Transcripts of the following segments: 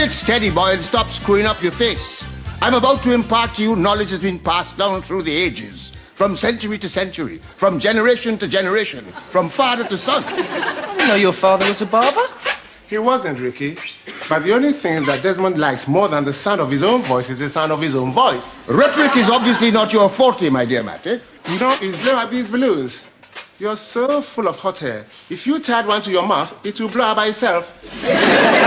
it steady, boy, and stop screwing up your face. I'm about to impart to you knowledge that's been passed down through the ages, from century to century, from generation to generation, from father to son. I didn't know your father was a barber. He wasn't, Ricky. But the only thing that Desmond likes more than the sound of his own voice is the sound of his own voice. Rhetoric is obviously not your forte, my dear Matty. You know, it's blow up these balloons. You're so full of hot air. If you tied one to your mouth, it will blow up by itself. I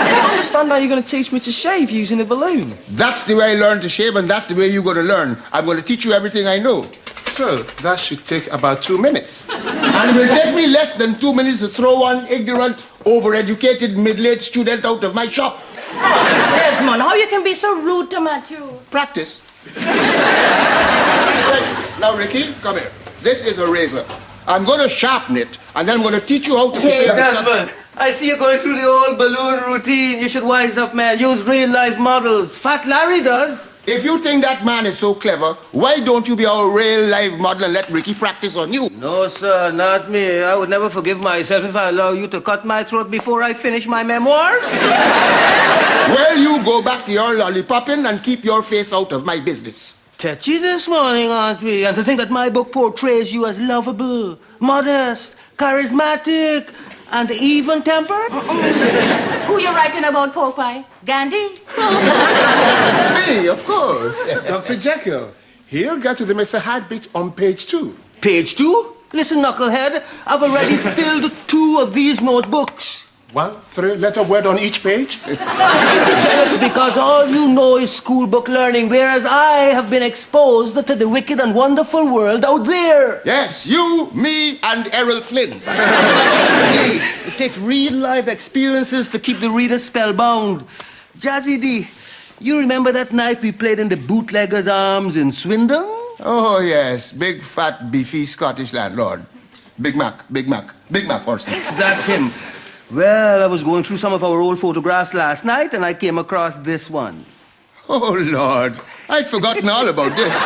don't understand how you're going to teach me to shave using a balloon. That's the way I learned to shave, and that's the way you're going to learn. I'm going to teach you everything I know. So, that should take about 2 minutes. And it will take me less than 2 minutes to throw one ignorant, overeducated, middle-aged student out of my shop. Desmond, how you can be so rude to Matthew? Practice. Right. Now, Ricky, come here. This is a razor. I'm going to sharpen it, and then I'm going to teach you how to... Hey, Desmond, I see you going through the old balloon routine. You should wise up, man. Use real-life models. Fat Larry does. If you think that man is so clever, why don't you be our real-life model and let Ricky practice on you? No, sir, not me. I would never forgive myself if I allow you to cut my throat before I finish my memoirs. Well, you go back to your lollipopping and keep your face out of my business. Touchy this morning, aren't we? And to think that my book portrays you as lovable, modest, charismatic, and even-tempered? Who you writing about, pork pie? Gandhi? Me, of course. Dr. Jekyll, he'll get to the Mr. Hyde bit on page 2. Page 2? Listen, knucklehead, I've already filled 2 of these notebooks. 1, 3 letter word on each page? Jealous because all you know is school book learning, whereas I have been exposed to the wicked and wonderful world out there. Yes, you, me, and Errol Flynn. It takes real-life experiences to keep the reader spellbound. Jazzy D, you remember that night we played in the Bootlegger's Arms in Swindon? Oh, yes. Big, fat, beefy Scottish landlord. Big Mac Horsley. That's him. Well, I was going through some of our old photographs last night and I came across this one. Oh, Lord. I'd forgotten all about this.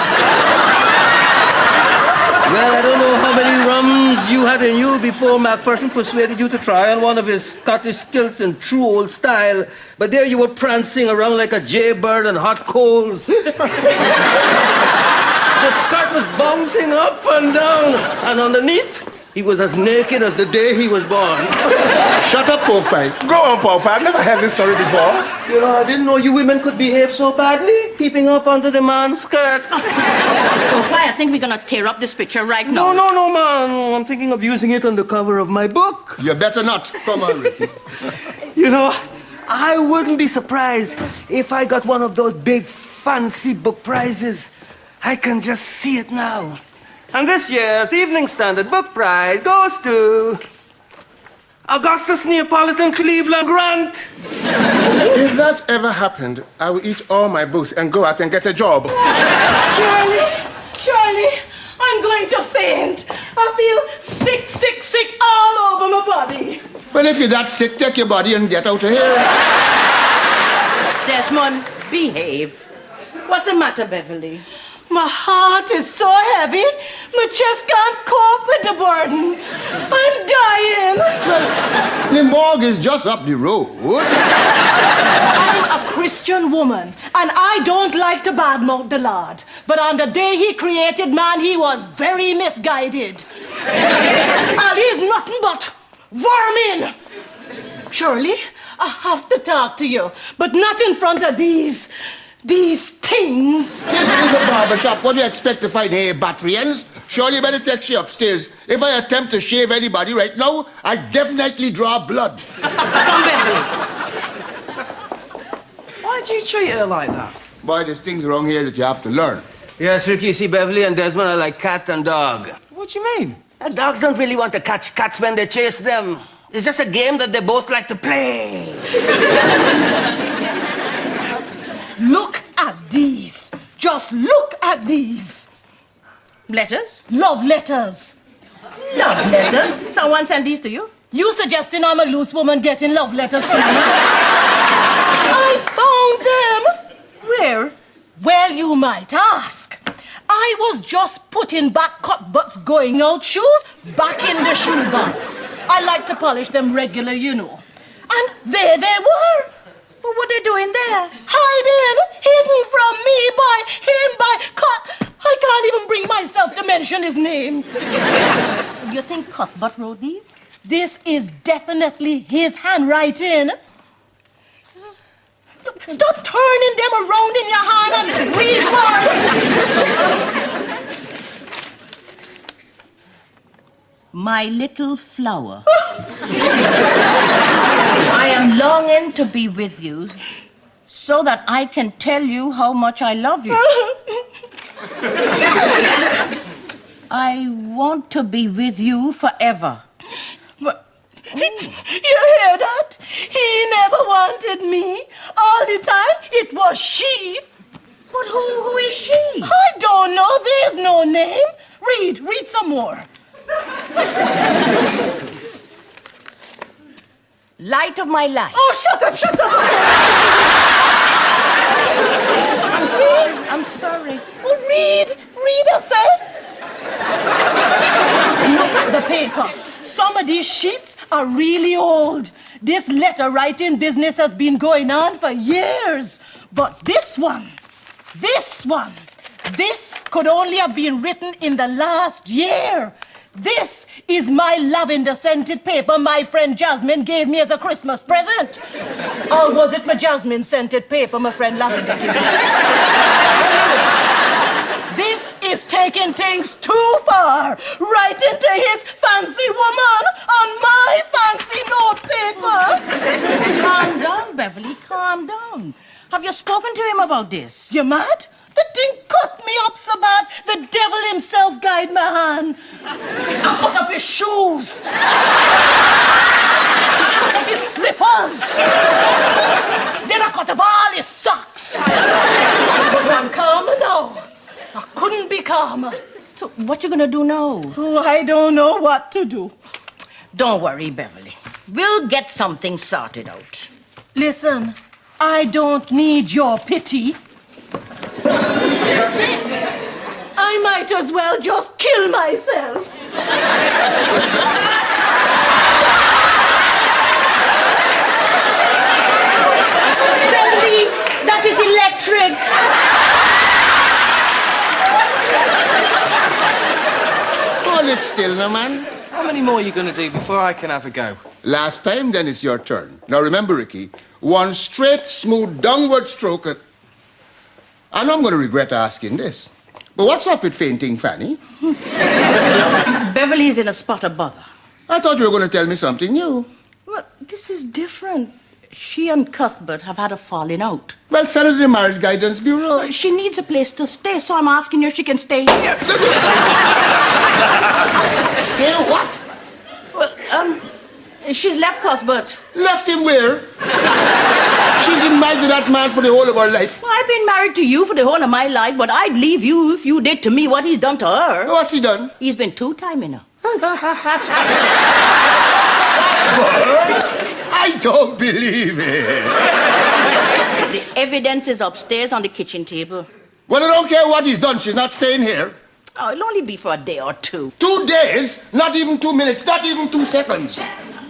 Well, I don't know how many rums you had in you before Macpherson persuaded you to try on one of his Scottish kilts in true old style, but there you were prancing around like a jaybird on hot coals. The skirt was bouncing up and down, and underneath, he was as naked as the day he was born. Shut up, pork pie. Go on, Papa. I've never heard this story before. You know, I didn't know you women could behave so badly, peeping up under the man's skirt. Pork pie, I think we're gonna tear up this picture right now. No, man. I'm thinking of using it on the cover of my book. You better not. Come on, Ricky. You know, I wouldn't be surprised if I got one of those big, fancy book prizes. I can just see it now. And this year's Evening Standard Book Prize goes to Augustus Neapolitan Cleveland Grant. If that ever happened, I will eat all my books and go out and get a job. Shirley, I'm going to faint. I feel sick all over my body. Well, if you're that sick, take your body and get out of here. Desmond, behave. What's the matter, Beverly? My heart is so heavy, my chest can't cope with the burden. I'm dying. The morgue is just up the road. I'm a Christian woman, and I don't like to badmouth the Lord. But on the day he created man, he was very misguided. Ali's nothing but vermin. Shirley, I have to talk to you, but not in front of these things. This is a barbershop. What do you expect to find here, Batrians? Surely you better take you upstairs. If I attempt to shave anybody right now, I definitely draw blood. Come, Beverly. Why do you treat her like that? Boy, there's things wrong here that you have to learn. Yes, Ricky, see, Beverly and Desmond are like cat and dog. What do you mean? Dogs don't really want to catch cats when they chase them. It's just a game that they both like to play. Look at these. Just look at these. Letters? Love letters. Love letters? Someone sent these to you? You suggesting I'm a loose woman getting love letters from me? I found them. Where? Well, you might ask. I was just putting back cut butts going out shoes back in the shoebox. I like to polish them regular, you know. And there they were. Well, what are they doing there? Hiding, hidden from me by him, I can't even bring myself to mention his name. You think Cuthbert wrote these? This is definitely his handwriting. Look, stop turning them around in your hand and read one. My little flower. I am longing to be with you so that I can tell you how much I love you. I want to be with you forever. But, you hear that? He never wanted me. All the time, it was she. But who is she? I don't know. There's no name. Read some more. Light of my life. Oh, shut up. I'm sorry. Well, read, I said. Look at the paper. Some of these sheets are really old. This letter writing business has been going on for years. But this could only have been written in the last year. This is my lavender-scented paper my friend Jasmine gave me as a Christmas present. Or was it my Jasmine-scented paper my friend Lavender gave me? This is taking things too far. Right into his fancy woman on my fancy notepaper. Calm down, Beverly, calm down. Have you spoken to him about this? You mad? The thing cut me up so bad, the devil himself guide my hand. I cut up his shoes. I cut up his slippers. Then I cut up all his socks. But I'm calmer now. I couldn't be calmer. So what you gonna do now? Oh, I don't know what to do. Don't worry, Beverly. We'll get something sorted out. Listen, I don't need your pity. I might as well just kill myself. Beverly, that is electric. Hold it still, no, man. How many more are you going to do before I can have a go? Last time, then it's your turn. Now remember, Ricky, one straight, smooth, downward stroke. I know I'm going to regret asking this. But what's up with fainting, Fanny? Beverly's in a spot of bother. I thought you were going to tell me something new. Well, this is different. She and Cuthbert have had a falling out. Well, send her to the Marriage Guidance Bureau. She needs a place to stay, so I'm asking her if she can stay here. Stay what? Well, she's left Cuthbert. Left him where? She's been married to that man for the whole of her life. Well, I've been married to you for the whole of my life, but I'd leave you if you did to me what he's done to her. What's he done? He's been two-timing her. What? I don't believe it. The evidence is upstairs on the kitchen table. Well, I don't care what he's done. She's not staying here. Oh, it'll only be for a day or two. 2 days, not even 2 minutes, not even 2 seconds.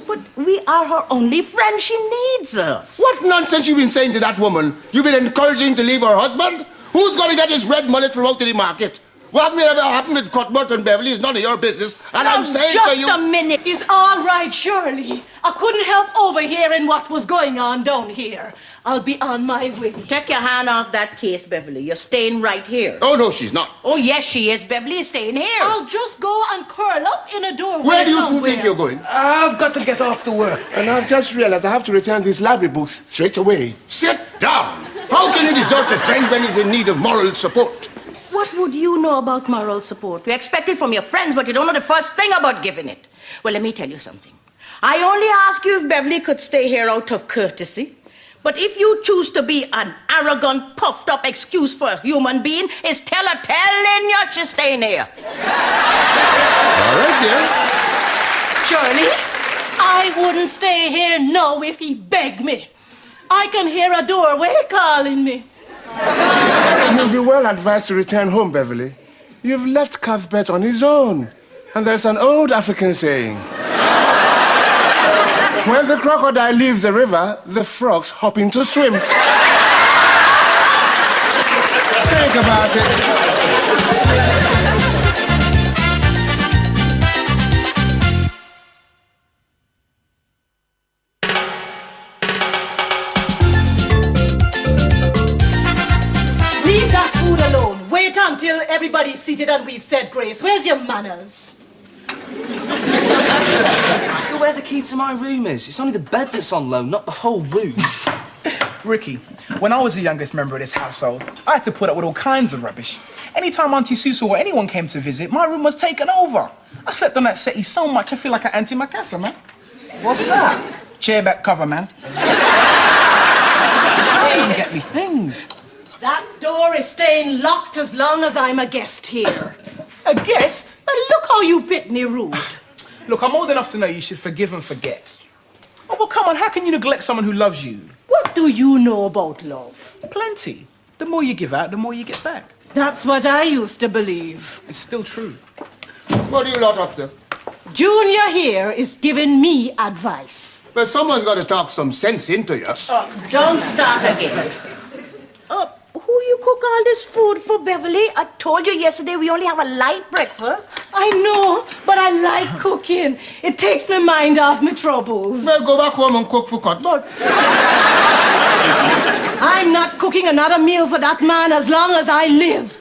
But we are her only friend. She needs us. What nonsense you been saying to that woman? You've been encouraging to leave her husband? Who's going to get his red mullet from out to the market? What will ever happen with Cuthbert and Beverly is none of your business. And I'm saying to you... Just a minute. It's all right, Shirley. I couldn't help overhearing what was going on down here. I'll be on my way. Take your hand off that case, Beverly. You're staying right here. Oh, no, she's not. Oh, yes, she is. Beverly is staying here. I'll just go and curl up in a doorway Where do you somewhere. think you're going? I've got to get off to work. And I've just realized I have to return these library books straight away. Sit down. How can you desert a friend when he's in need of moral support? What would you know about moral support? You expect it from your friends, but you don't know the first thing about giving it. Well, let me tell you something. I only ask you if Beverly could stay here out of courtesy. But if you choose to be an arrogant, puffed-up excuse for a human being, is telling you she's staying here. All right, dear. Shirley, I wouldn't stay here now if he begged me. I can hear a doorway calling me. You'll be well advised to return home, Beverly. You've left Cuthbert on his own. And there's an old African saying, When the crocodile leaves the river, the frogs hop in to swim. Think about it. Leave that food alone. Wait until everybody's seated and we've said grace. Where's your manners? Ask her where the key to my room is. It's only the bed that's on loan, not the whole room. Ricky, when I was the youngest member of this household, I had to put up with all kinds of rubbish. Anytime Auntie Susan or anyone came to visit, my room was taken over. I slept on that settee so much I feel like an antimacassar, man. What's that? Chairback cover, man. They didn't get me things. That door is staying locked as long as I'm a guest here. A guest? But look how you bit me rude. Look, I'm old enough to know you should forgive and forget. Oh, well, come on, how can you neglect someone who loves you? What do you know about love? Plenty. The more you give out, the more you get back. That's what I used to believe. It's still true. What are you lot up to? Junior here is giving me advice. Well, someone's got to talk some sense into you. Don't start again. Who you cook all this food for, Beverly? I told you yesterday we only have a light breakfast. I know, but I like cooking. It takes my mind off my troubles. Well, go back home and cook for Cuthbert. I'm not cooking another meal for that man as long as I live.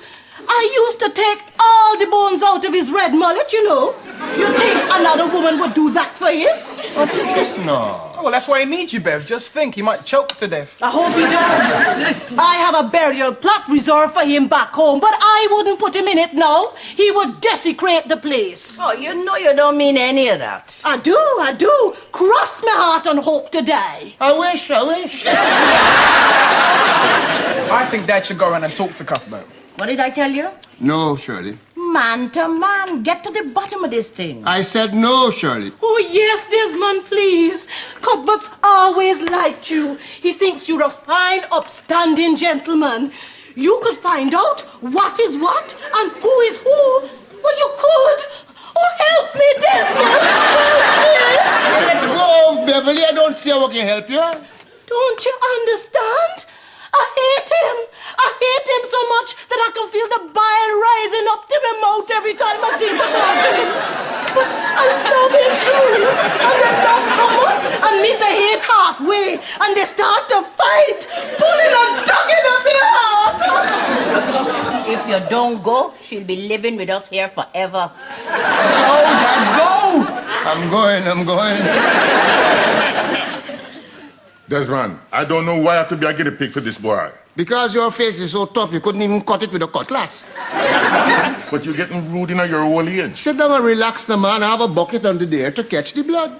I used to take all the bones out of his red mullet, you know. You think another woman would do that for him? Of course not. Oh, well, that's why he needs you, Bev. Just think, he might choke to death. I hope he does. I have a burial plot reserved for him back home, but I wouldn't put him in it now. He would desecrate the place. Oh, you know you don't mean any of that. I do. Cross my heart and hope to die. I wish. I think Dad should go around and talk to Cuthbert. What did I tell you? No, Shirley. Man to man, get to the bottom of this thing. I said no, Shirley. Oh, yes, Desmond, please. Cuthbert's always liked you. He thinks you're a fine, upstanding gentleman. You could find out what is what and who is who. Well, you could. Oh, help me, Desmond. Help me. Let go, Beverly. I don't see how I can help you. Don't you understand? I hate him. I hate him so much that I can feel the bile rising up to my mouth every time I think about him. But I love him too. And when love come up and meet the hate halfway and they start to fight, pulling and tugging at my heart. If you don't go, she'll be living with us here forever. Oh, Dad, go! I'm going. Desmond, I don't know why I have to be a guinea pig for this boy. Because your face is so tough, you couldn't even cut it with a cutlass. But you're getting rude in your old age. Sit down and relax the man. I have a bucket under there to catch the blood.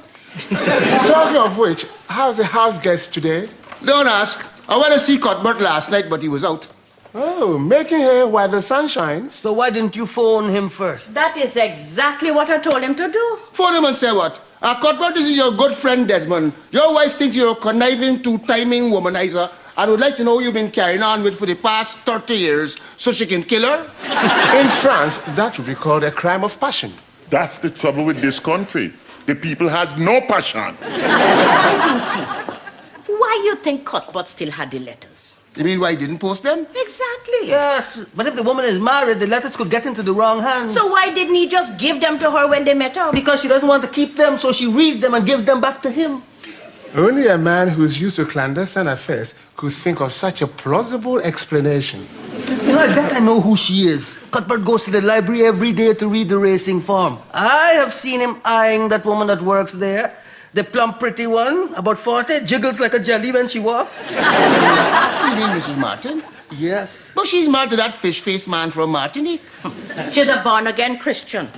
Talking of which, how's the house guest today? Don't ask. I went to see Cuthbert last night, but he was out. Oh, making hay while the sun shines. So why didn't you phone him first? That is exactly what I told him to do. Phone him and say what? Cuthbert, this is your good friend Desmond. Your wife thinks you're a conniving, two-timing womanizer and would like to know who you've been carrying on with for the past 30 years so she can kill her. In France, that would be called a crime of passion. That's the trouble with this country. The people has no passion. Why you think Cuthbert still had the letters? You mean why he didn't post them? Exactly. Yes, but if the woman is married, the letters could get into the wrong hands. So why didn't he just give them to her when they met up? Because she doesn't want to keep them, so she reads them and gives them back to him. Only a man who's used to clandestine affairs could think of such a plausible explanation. You know, I bet I know who she is. Cuthbert goes to the library every day to read the racing form. I have seen him eyeing that woman that works there. The plump, pretty one, about 40, jiggles like a jelly when she walks. You mean Mrs. Martin? Yes. But she's married to that fish-faced man from Martinique. She's a born-again Christian.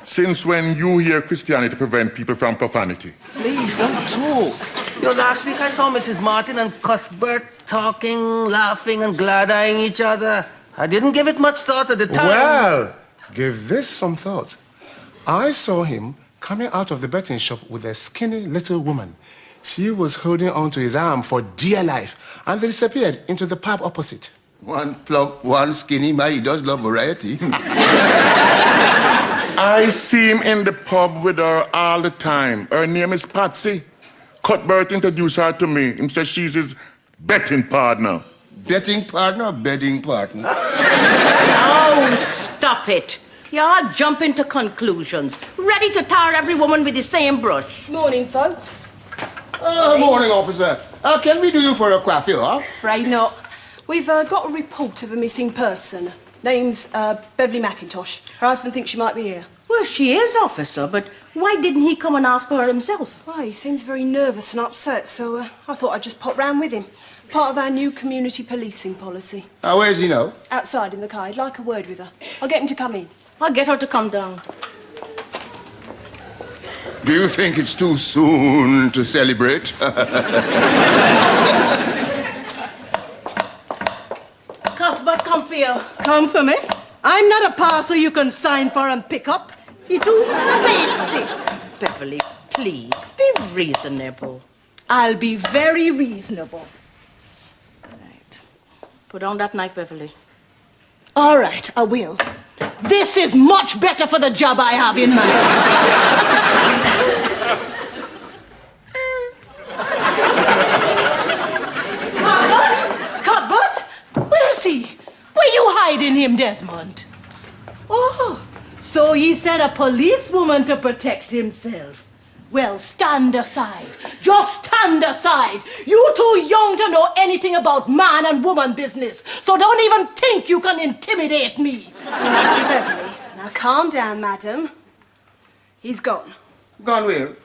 Since when you hear Christianity prevent people from profanity? Please, don't talk. You know, last week I saw Mrs. Martin and Cuthbert talking, laughing, and glad-eyeing each other. I didn't give it much thought at the time. Well, give this some thought. I saw him coming out of the betting shop with a skinny little woman. She was holding on to his arm for dear life, and they disappeared into the pub opposite. One plump, one skinny. He does love variety. I see him in the pub with her all the time. Her name is Patsy. Cuthbert introduced her to me. Him says she's his betting partner. Betting partner or bedding partner? Oh, stop it. You're jumping to conclusions, ready to tar every woman with the same brush. Morning, folks. Morning, officer. Can we do you for a coiffure? Afraid not. We've got a report of a missing person. Name's Beverly McIntosh. Her husband thinks she might be here. Well, she is, officer, but why didn't he come and ask for her himself? Well, he seems very nervous and upset, so I thought I'd just pop round with him. Part of our new community policing policy. Where's he now? Outside in the car. I'd like a word with her. I'll get him to come in. I'll get her to come down. Do you think it's too soon to celebrate? Cuthbert, come for you. Come for me? I'm not a parcel you can sign for and pick up. You too feisty. Beverly, please, be reasonable. I'll be very reasonable. Right. Put down that knife, Beverly. All right, I will. This is much better for the job I have in mind. Cuthbert? Where's he? Where you hiding him, Desmond? Oh, so he said a policewoman to protect himself. Well, stand aside. Just stand aside. You too young to know anything about man and woman business, so don't even think you can intimidate me. Must be Beverly. Now calm down, madam. He's gone. Gone where?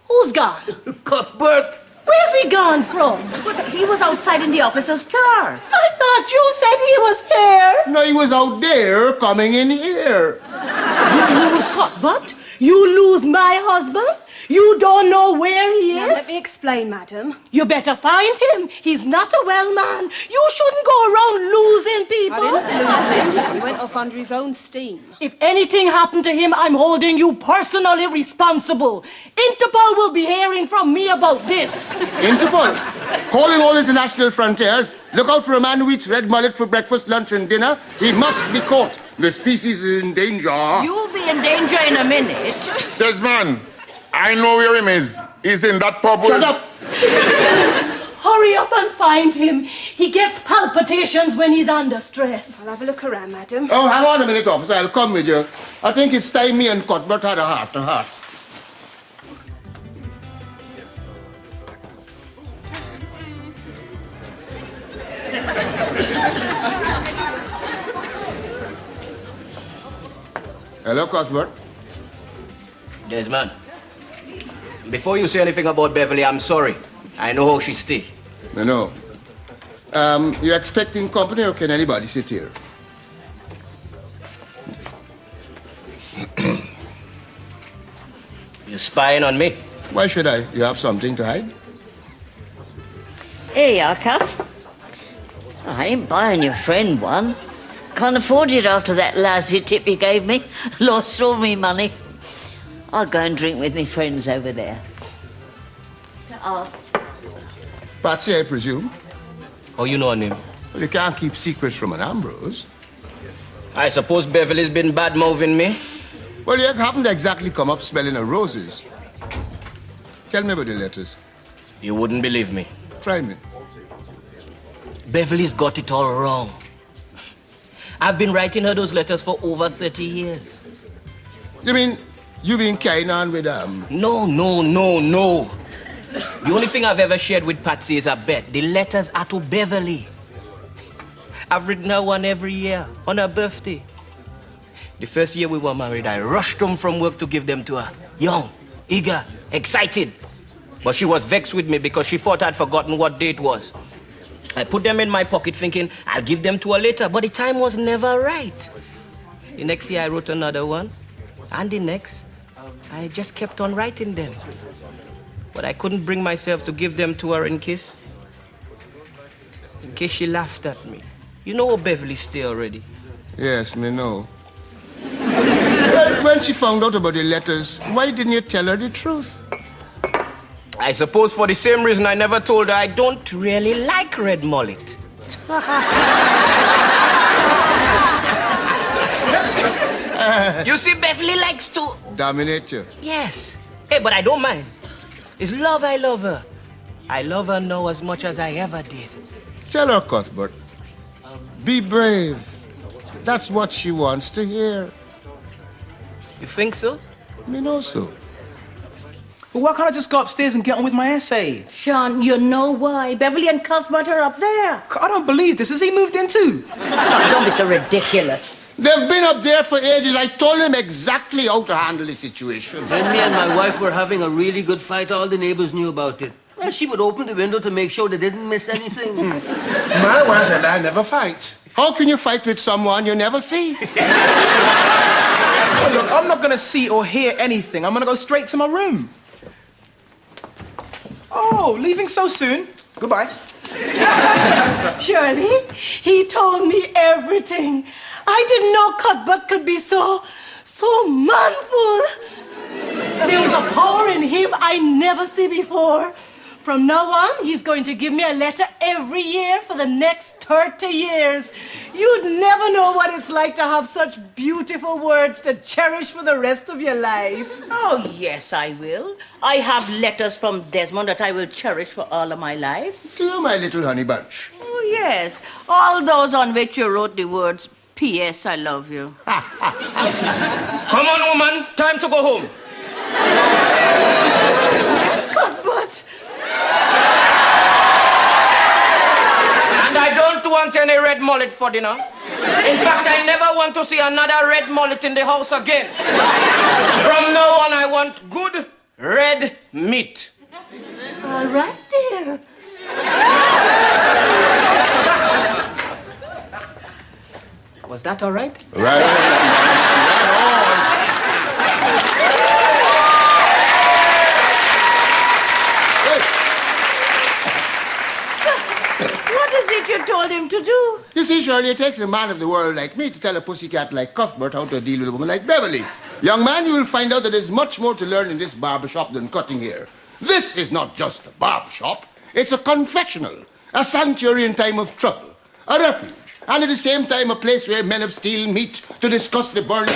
Who's gone? Cuthbert! Where's he gone from? But he was outside in the officer's car. I thought you said he was here. No, he was out there coming in here. You lose Cuthbert? You lose my husband? You don't know where he Now, is? let me explain, madam. You better find him. He's not a well man. You shouldn't go around losing people. I didn't lose him. He went off under his own steam. If anything happened to him, I'm holding you personally responsible. Interpol will be hearing from me about this. Interpol, calling all international frontiers. Look out for a man who eats red mullet for breakfast, lunch, and dinner. He must be caught. The species is in danger. You'll be in danger in a minute. Desmond, I know where him is. He's in that pub. Shut up! Hurry up and find him. He gets palpitations when he's under stress. I'll have a look around, madam. Oh, hang on a minute, officer. I'll come with you. I think it's time me and Cuthbert had a heart-to-heart. Hello, Cuthbert. Desmond, before you say anything about Beverly, I'm sorry. I know how she stay. I know. You expecting company or can anybody sit here? You spying on me? Why should I? You have something to hide? Here you are, Cuff. I ain't buying your friend one. Can't afford it after that lousy tip you gave me. Lost all me money. I'll go and drink with me friends over there. Patsy, I presume? Oh, you know her name? Well, you can't keep secrets from an Ambrose. I suppose Beverly's been bad-mouthing me. Well, you haven't exactly come up smelling of roses. Tell me about the letters. You wouldn't believe me. Try me. Beverly's got it all wrong. I've been writing her those letters for over 30 years. You mean you been carrying on with No. The only thing I've ever shared with Patsy is a bet. The letters are to Beverly. I've written her one every year on her birthday. The first year we were married, I rushed home from work to give them to her. Young, eager, excited. But she was vexed with me because she thought I'd forgotten what day it was. I put them in my pocket thinking I'll give them to her later, but the time was never right. The next year I wrote another one, and the next. I just kept on writing them. But I couldn't bring myself to give them to her in case she laughed at me. You know how Beverly stay already. Yes, me know. When she found out about the letters, why didn't you tell her the truth? I suppose for the same reason I never told her I don't really like red mullet. You see, Beverly likes to... Dominate you. Yes. Hey, but I don't mind. It's love I love her. I love her now as much as I ever did. Tell her, Cuthbert. Be brave. That's what she wants to hear. You think so? Me know so. Well, why can't I just go upstairs and get on with my essay? Sean, you know why. Beverly and Cuthbert are up there. I don't believe this. Has he moved in too? Don't be so ridiculous. They've been up there for ages. I told them exactly how to handle the situation. When me and my wife were having a really good fight, all the neighbors knew about it. And she would open the window to make sure they didn't miss anything. My wife and I never fight. How can you fight with someone you never see? Oh, look, I'm not going to see or hear anything. I'm going to go straight to my room. Oh, leaving so soon? Goodbye. Shirley, he told me everything. I didn't know Cuthbert could be so manful. There was a power in him I never see before. From now on, he's going to give me a letter every year for the next 30 years. You'd never know what it's like to have such beautiful words to cherish for the rest of your life. Oh, yes, I will. I have letters from Desmond that I will cherish for all of my life. To you, my little honey bunch. Oh, yes. All those on which you wrote the words, P.S. I love you. Come on, woman. Time to go home. Yes, Cuthbert. And I don't want any red mullet for dinner. In fact, I never want to see another red mullet in the house again. From now on, I want good red meat. All right, dear. Was that all right? Right. What is it you told him to do? You see, Shirley, it takes a man of the world like me to tell a pussycat like Cuthbert how to deal with a woman like Beverly. Young man, you will find out that there's much more to learn in this barbershop than cutting hair. This is not just a barbershop. It's a confessional, a sanctuary in time of trouble, a refuge, and at the same time a place where men of steel meet to discuss the burning...